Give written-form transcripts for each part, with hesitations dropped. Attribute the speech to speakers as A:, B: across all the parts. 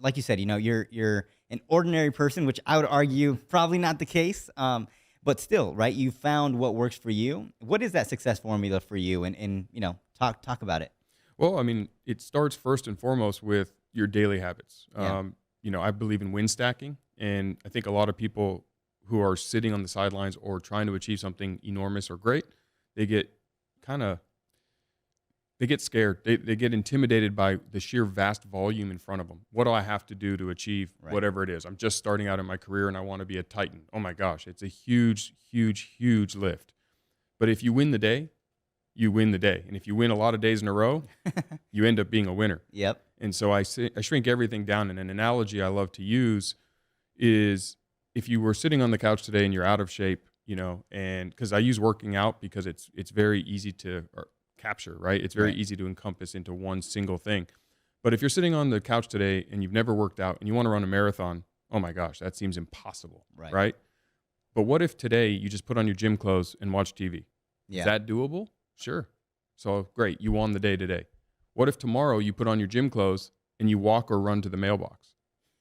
A: like you said, you're an ordinary person, which I would argue probably not the case. But still, right? You found what works for you. What is that success formula for you? And talk about it.
B: Well, I mean, it starts first and foremost with your daily habits.
A: Yeah.
B: I believe in win stacking, and I think a lot of people who are sitting on the sidelines or trying to achieve something enormous or great, they get kind of they get scared. They get intimidated by the sheer vast volume in front of them. What do I have to do to achieve
A: Right.
B: whatever it is? I'm just starting out in my career and I want to be a titan. Oh my gosh, it's a huge, huge, huge lift. But if you win the day, you win the day. And if you win a lot of days in a row, you end up being a winner.
A: Yep.
B: And so I shrink everything down. And an analogy I love to use is if you were sitting on the couch today and you're out of shape, and because I use working out because it's very easy to capture, right? It's very
A: Right.
B: easy to encompass into one single thing. But if you're sitting on the couch today and you've never worked out and you want to run a marathon, oh my gosh, that seems impossible,
A: Right.
B: right? But what if today you just put on your gym clothes and watch TV? Is
A: Yeah.
B: that doable? Sure. So great, you won the day today. What if tomorrow you put on your gym clothes and you walk or run to the mailbox?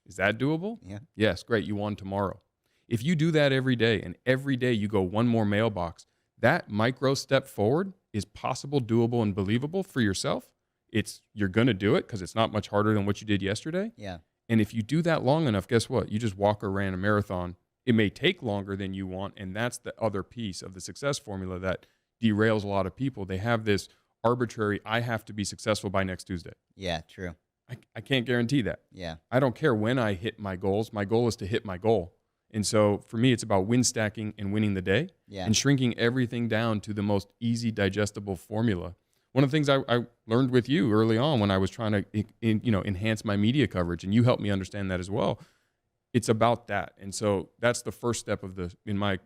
B: Is that doable?
A: Yeah.
B: Yes, great, you won tomorrow. If you do that every day and every day you go one more mailbox, that micro step forward is possible, doable, and believable for yourself. You're going to do it because it's not much harder than what you did yesterday.
A: Yeah.
B: And if you do that long enough, guess what? You just walk or ran a marathon. It may take longer than you want, and that's the other piece of the success formula that derails a lot of people. They have this arbitrary, I have to be successful by next Tuesday.
A: Yeah. True.
B: I can't guarantee that.
A: Yeah.
B: I don't care when I hit my goals. My goal is to hit my goal. And so for me, it's about win stacking and winning the day
A: Yeah.
B: and shrinking everything down to the most easy, digestible formula. One of the things I learned with you early on when I was trying to enhance my media coverage, and you helped me understand that as well. It's about that. And so that's the first step in my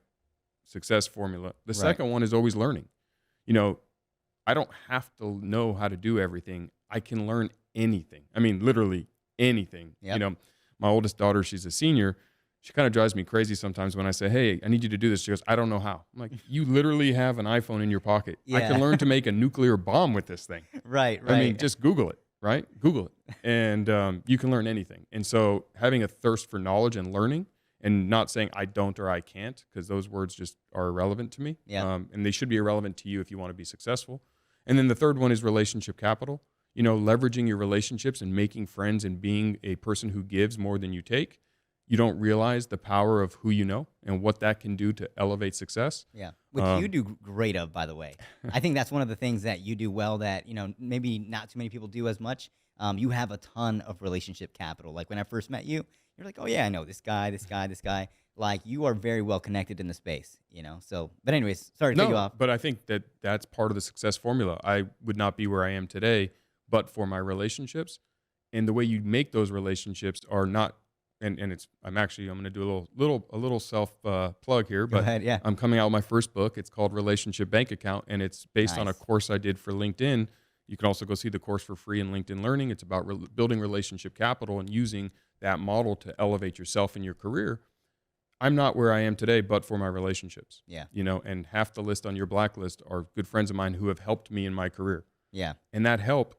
B: success formula. The
A: Right.
B: second one is always learning. I don't have to know how to do everything. I can learn anything. I mean, literally anything.
A: Yep.
B: My oldest daughter, she's a senior. She kind of drives me crazy sometimes when I say, hey, I need you to do this. She goes, I don't know how. I'm like, you literally have an iPhone in your pocket. I
A: Yeah.
B: can learn to make a nuclear bomb with this thing.
A: Right.
B: I mean, just Google it, right? Google it. And you can learn anything. And so having a thirst for knowledge and learning and not saying I don't or I can't, because those words just are irrelevant to me.
A: Yeah.
B: And they should be irrelevant to you if you want to be successful. And then the third one is relationship capital. Leveraging your relationships and making friends and being a person who gives more than you take. You don't realize the power of who you know and what that can do to elevate success.
A: Yeah, which you do great of, by the way. I think that's one of the things that you do well that, maybe not too many people do as much. You have a ton of relationship capital. Like when I first met you, you're like, oh yeah, I know this guy, this guy, this guy. Like you are very well connected in the space, So, but anyways, sorry to cut you off.
B: But I think that's part of the success formula. I would not be where I am today, but for my relationships, and the way you make those relationships are not. And I'm going to do a little self plug here,
A: Go
B: but
A: ahead, yeah.
B: I'm coming out with my first book. It's called Relationship Bank Account, and it's based on a
A: Nice.
B: course I did for LinkedIn. You can also go see the course for free in LinkedIn Learning. It's about building relationship capital and using that model to elevate yourself in your career. I'm not where I am today, but for my relationships.
A: Yeah.
B: And half the list on your blacklist are good friends of mine who have helped me in my career.
A: Yeah,
B: And that help,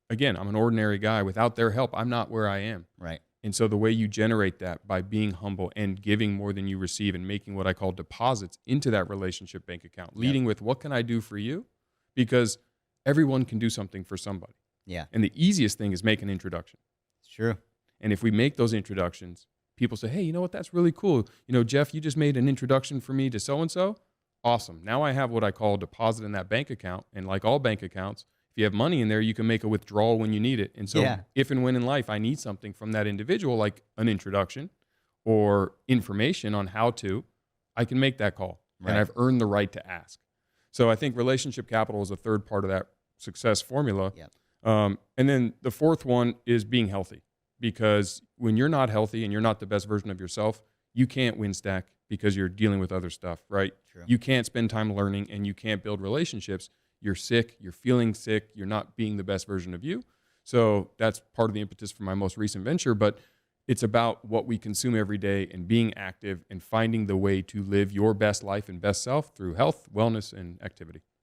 B: again, I'm an ordinary guy. Without their help, I'm not where I am.
A: right.
B: And so the way you generate that by being humble and giving more than you receive and making what I call deposits into that relationship bank account, leading with what can I do for you? Because everyone can do something for somebody.
A: Yeah,
B: And the easiest thing is make an introduction.
A: it's true.
B: And if we make those introductions, people say, hey, you know what? That's really cool. Jeff, you just made an introduction for me to so-and-so. Awesome. Now I have what I call a deposit in that bank account. And like all bank accounts, if you have money in there, you can make a withdrawal when you need it. And so
A: Yeah.
B: if and when in life I need something from that individual, like an introduction or information on how to, I can make that call.
A: Right.
B: And I've earned the right to ask. So I think relationship capital is a third part of that success formula.
A: Yep.
B: And then the fourth one is being healthy. Because when you're not healthy and you're not the best version of yourself, you can't win stack because you're dealing with other stuff, right?
A: True.
B: You can't spend time learning and you can't build relationships. You're sick, you're feeling sick, you're not being the best version of you. So that's part of the impetus for my most recent venture, but it's about what we consume every day and being active and finding the way to live your best life and best self through health, wellness, and activity.